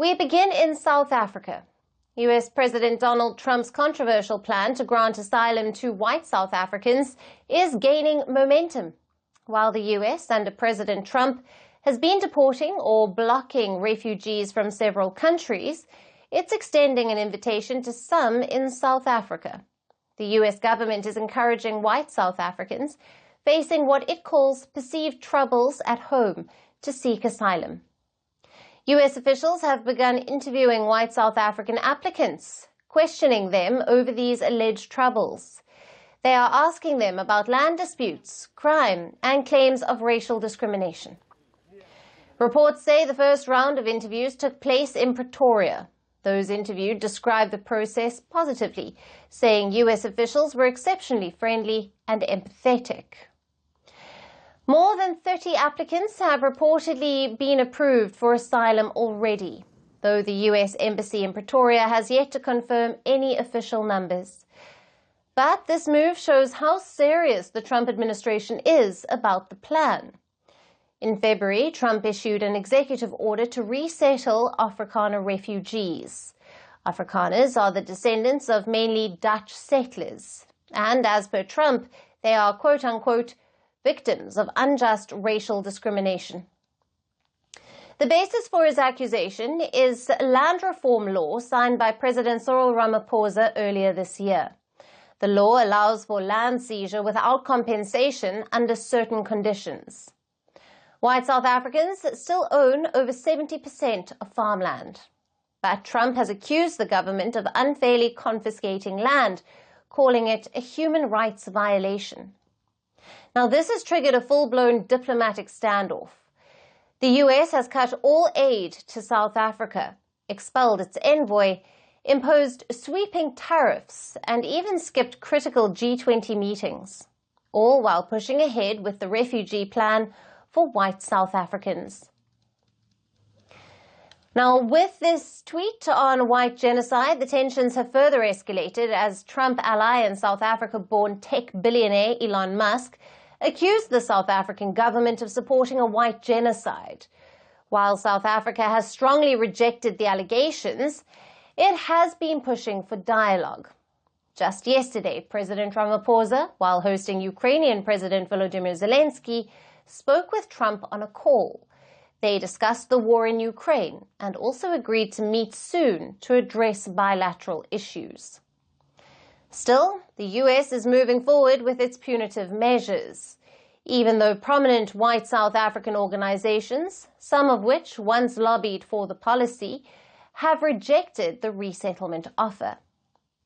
We begin in South Africa. US President Donald Trump's controversial plan to grant asylum to white South Africans is gaining momentum. While the US, under President Trump, has been deporting or blocking refugees from several countries, it's extending an invitation to some in South Africa. The US government is encouraging white South Africans facing what it calls perceived troubles at home to seek asylum. US officials have begun interviewing white South African applicants, questioning them over these alleged troubles. They are asking them about land disputes, crime, and claims of racial discrimination. Reports say the first round of interviews took place in Pretoria. Those interviewed described the process positively, saying US officials were exceptionally friendly and empathetic. More than 30 applicants have reportedly been approved for asylum already, though the US Embassy in Pretoria has yet to confirm any official numbers. But this move shows how serious the Trump administration is about the plan. In February, Trump issued an executive order to resettle Afrikaner refugees. Afrikaners are the descendants of mainly Dutch settlers, and as per Trump, they are quote-unquote victims of unjust racial discrimination. The basis for his accusation is a land reform law signed by President Cyril Ramaphosa earlier this year. The law allows for land seizure without compensation under certain conditions. White South Africans still own over 70% of farmland. But Trump has accused the government of unfairly confiscating land, calling it a human rights violation. Now, this has triggered a full-blown diplomatic standoff. The US has cut all aid to South Africa, expelled its envoy, imposed sweeping tariffs, and even skipped critical G20 meetings, all while pushing ahead with the refugee plan for white South Africans. Now, with this tweet on white genocide, the tensions have further escalated as Trump ally and South Africa-born tech billionaire Elon Musk accused the South African government of supporting a white genocide. While South Africa has strongly rejected the allegations, it has been pushing for dialogue. Just yesterday, President Ramaphosa, while hosting Ukrainian President Volodymyr Zelensky, spoke with Trump on a call. They discussed the war in Ukraine and also agreed to meet soon to address bilateral issues. Still, the US is moving forward with its punitive measures, even though prominent white South African organizations, some of which once lobbied for the policy, have rejected the resettlement offer.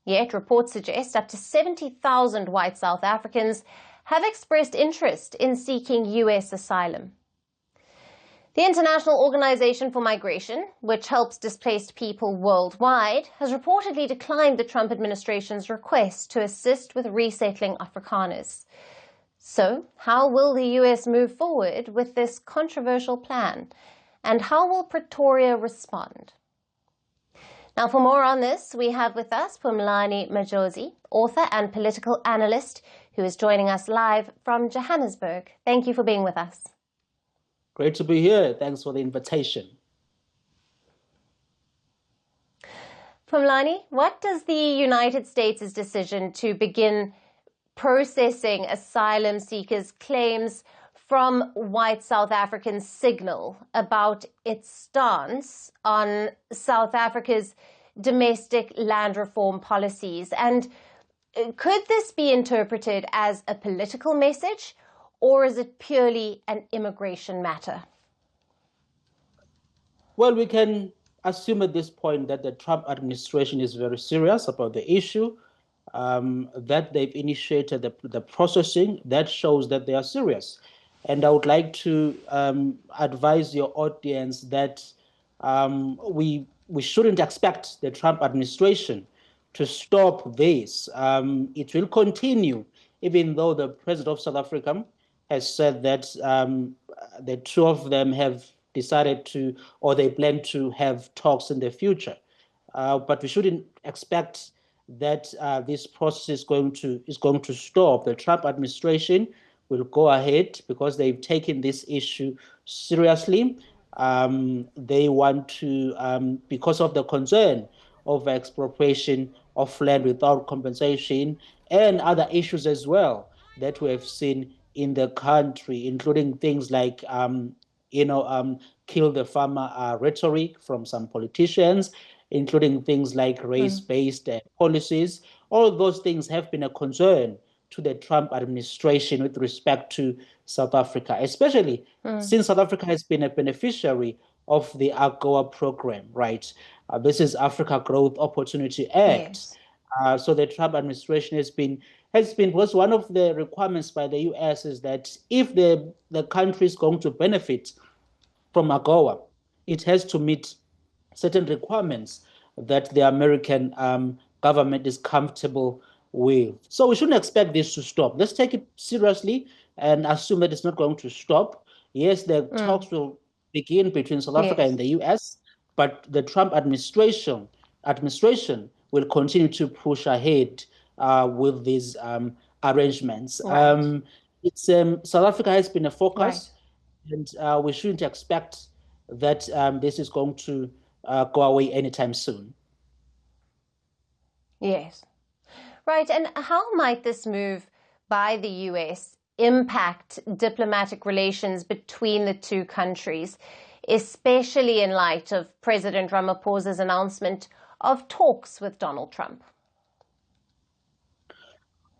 Yet reports suggest up to 70,000 white South Africans have expressed interest in seeking US asylum. The International Organization for Migration, which helps displaced people worldwide, has reportedly declined the Trump administration's request to assist with resettling Afrikaners. So, how will the US move forward with this controversial plan? And how will Pretoria respond? Now, for more on this, we have with us Phumlani Majozi, author and political analyst, who is joining us live from Johannesburg. Thank you for being with us. Great to be here. Thanks for the invitation. Phumlani, what does the United States' decision to begin processing asylum seekers' claims from white South Africans signal about its stance on South Africa's domestic land reform policies? And could this be interpreted as a political message, or is it purely an immigration matter? Well, we can assume at this point that the Trump administration is very serious about the issue, that they've initiated the processing. That shows that they are serious. And I would like to advise your audience that we shouldn't expect the Trump administration to stop this. It will continue, even though the president of South Africa has said that the two of them have decided to, or they plan to have talks in the future. But we shouldn't expect that this process is going to stop. The Trump administration will go ahead because they've taken this issue seriously. They want to, because of the concern of expropriation of land without compensation and other issues as well that we have seen in the country, including things like, kill the farmer rhetoric from some politicians, including things like race-based policies. All those things have been a concern to the Trump administration with respect to South Africa, especially since South Africa has been a beneficiary of the AGOA program, right? This is Africa Growth Opportunity Act. Yes. So the Trump administration has been because one of the requirements by the US is that if the country is going to benefit from AGOA, it has to meet certain requirements that the American government is comfortable with. So we shouldn't expect this to stop. Let's take it seriously and assume that it's not going to stop. Yes, the talks will begin between South Africa Yes. and the US, but the Trump administration will continue to push ahead with these arrangements. Right. South Africa has been a Right. focus, and we shouldn't expect that this is going to go away anytime soon. Yes. Right. And how might this move by the US impact diplomatic relations between the two countries, especially in light of President Ramaphosa's announcement of talks with Donald Trump?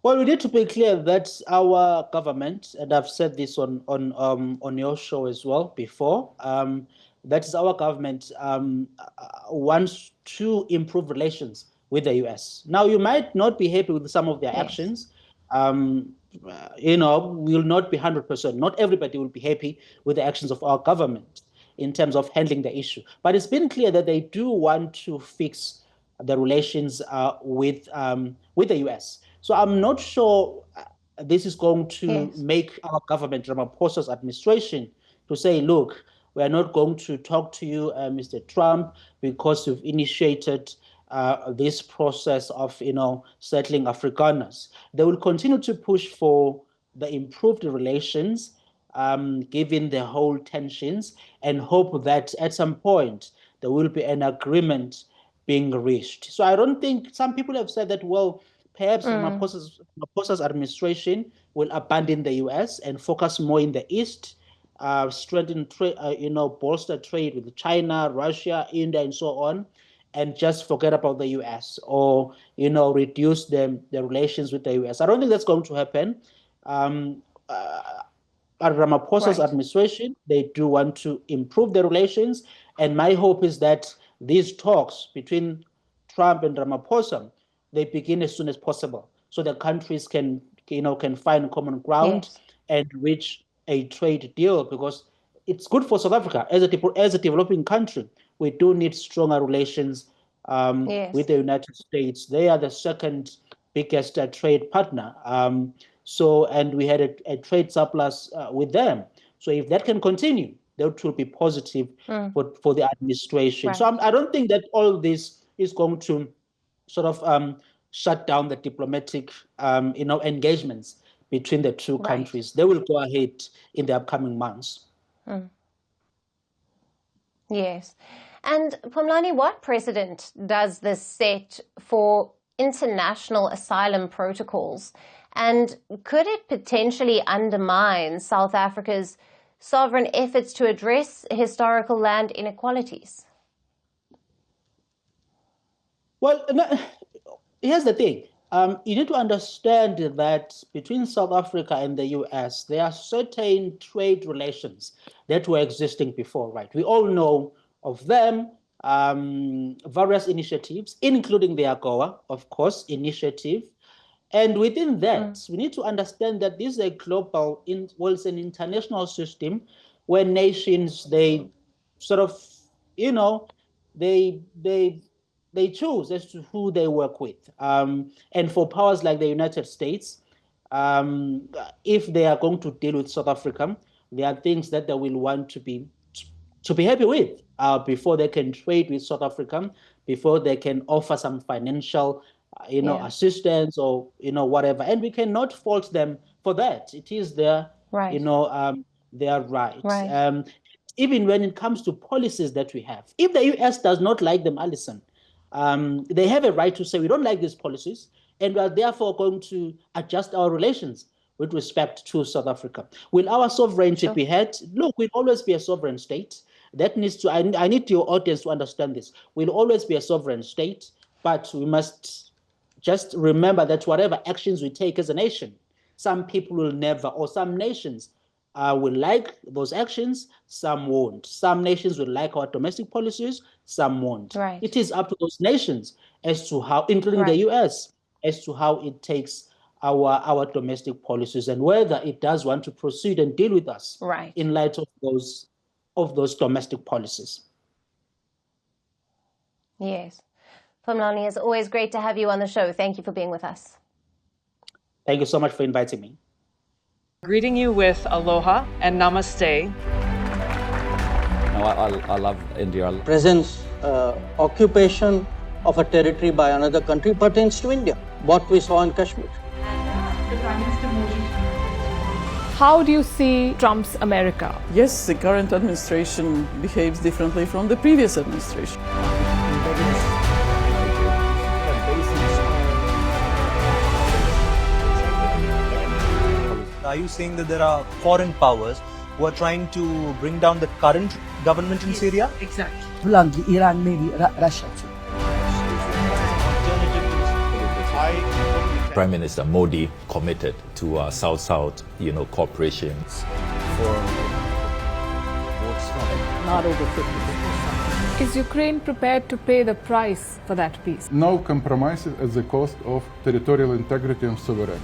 Well, we need to be clear that our government, and I've said this on your show as well before, that is our government wants to improve relations with the US. Now, you might not be happy with some of their Yes. actions. Will not be 100%. Not everybody will be happy with the actions of our government in terms of handling the issue. But it's been clear that they do want to fix the relations with the US. So I'm not sure this is going to Yes. make our government, Ramaphosa's administration, to say, look, we are not going to talk to you, Mr. Trump, because you've initiated this process of, settling Afrikaners. They will continue to push for the improved relations, given the whole tensions, and hope that at some point there will be an agreement being reached. So I don't think some people have said that, well, perhaps Ramaphosa's administration will abandon the US and focus more in the East, strengthen trade, bolster trade with China, Russia, India, and so on, and just forget about the US or, reduce the relations with the US. I don't think that's going to happen. Um, Ramaphosa's Right. administration, they do want to improve the relations. And my hope is that these talks between Trump and Ramaphosa, they begin as soon as possible so the countries can find common ground Yes. and reach a trade deal because it's good for South Africa as a developing country. We do need stronger relations with Yes. the United States. They are the second biggest trade partner. And we had a trade surplus with them. So if that can continue, that will be positive for the administration. So Right. I don't think that all this is going to sort of shut down the diplomatic, engagements between the two Right. countries. They will go ahead in the upcoming months. Yes. And Pumlani, what precedent does this set for international asylum protocols? And could it potentially undermine South Africa's sovereign efforts to address historical land inequalities? Well, here's the thing. You need to understand that between South Africa and the US, there are certain trade relations that were existing before, right? We all know of them, various initiatives, including the AGOA, of course, initiative. And within that, we need to understand that this is a it's an international system where nations, they sort of, you know, they they they choose as to who they work with. And for powers like the United States, if they are going to deal with South Africa, there are things that they will want to be happy with before they can trade with South Africa, before they can offer some financial, Yeah. assistance or whatever. And we cannot fault them for that. It is their, Right. their right. Right. even when it comes to policies that we have. If the US does not like them, Alison, they have a right to say, we don't like these policies, and we are therefore going to adjust our relations with respect to South Africa. Will our sovereignty be had? Look, we'll always be a sovereign state. That needs to, I need your audience to understand this. We'll always be a sovereign state, but we must just remember that whatever actions we take as a nation, some people will never, or some nations will like those actions, some won't. Some nations will like our domestic policies, some won't. Right. It is up to those nations as to how, including the US, as to how it takes our domestic policies and whether it does want to proceed and deal with us in light of those domestic policies. Yes. Phumlani, it's always great to have you on the show. Thank you for being with us. Thank you so much for inviting me. Greeting you with aloha and namaste. I love India. Presence, occupation of a territory by another country pertains to India. What we saw in Kashmir. The Prime Minister Modi. How do you see Trump's America? Yes, the current administration behaves differently from the previous administration. Are you saying that there are foreign powers who are trying to bring down the current government in Syria? Exactly. Bluntly, Iran, maybe Russia too. Prime Minister Modi committed to South-South, cooperation. Not over 50%. Is Ukraine prepared to pay the price for that peace? No compromises at the cost of territorial integrity and sovereignty.